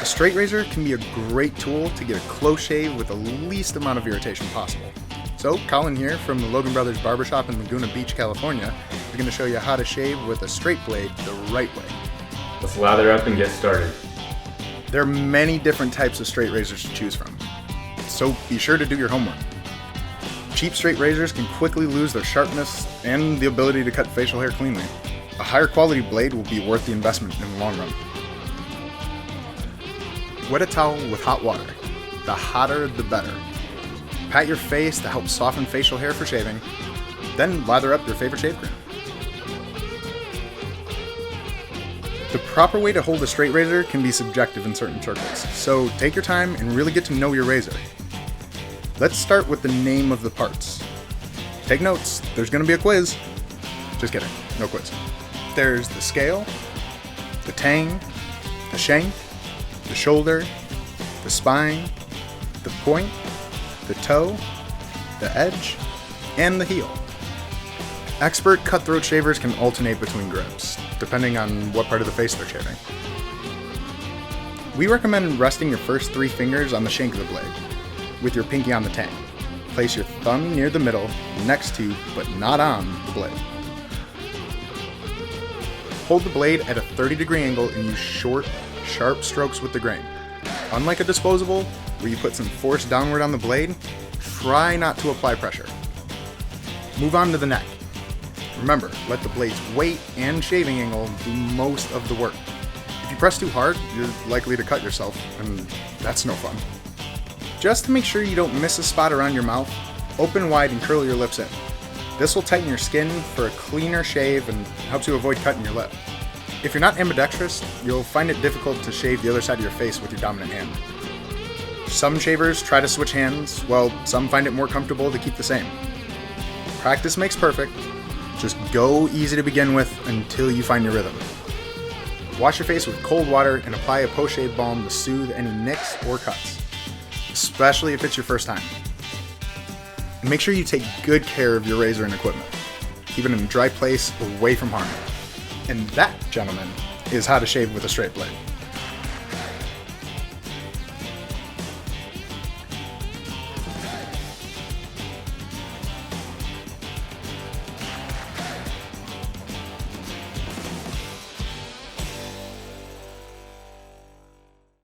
A straight razor can be a great tool to get a close shave with the least amount of irritation possible. So Colin here from the Logan Brothers Barbershop in Laguna Beach, California, is going to show you how to shave with a straight blade the right way. Let's lather up and get started. There are many different types of straight razors to choose from, so be sure to do your homework. Cheap straight razors can quickly lose their sharpness and the ability to cut facial hair cleanly. A higher quality blade will be worth the investment in the long run. Wet a towel with hot water. The hotter, the better. Pat your face to help soften facial hair for shaving, then lather up your favorite shave cream. The proper way to hold a straight razor can be subjective in certain circles, so take your time and really get to know your razor. Let's start with the name of the parts. Take notes, there's going to be a quiz. Just kidding, no quiz. There's the scale, the tang, the shank, the shoulder, the spine, the point, the toe, the edge, and the heel. Expert cutthroat shavers can alternate between grips, depending on what part of the face they're shaving. We recommend resting your first 3 fingers on the shank of the blade, with your pinky on the tang. Place your thumb near the middle, next to, but not on, the blade. Hold the blade at a 30-degree angle and use short, sharp strokes with the grain. Unlike a disposable, where you put some force downward on the blade, try not to apply pressure. Move on to the neck. Remember, let the blade's weight and shaving angle do most of the work. If you press too hard, you're likely to cut yourself, and that's no fun. Just to make sure you don't miss a spot around your mouth, open wide and curl your lips in. This will tighten your skin for a cleaner shave and helps you avoid cutting your lip. If you're not ambidextrous, you'll find it difficult to shave the other side of your face with your dominant hand. Some shavers try to switch hands, while some find it more comfortable to keep the same. Practice makes perfect. Just go easy to begin with until you find your rhythm. Wash your face with cold water and apply a post-shave balm to soothe any nicks or cuts, especially if it's your first time. And make sure you take good care of your razor and equipment. Keep it in a dry place away from harm. And that, gentlemen, is how to shave with a straight blade.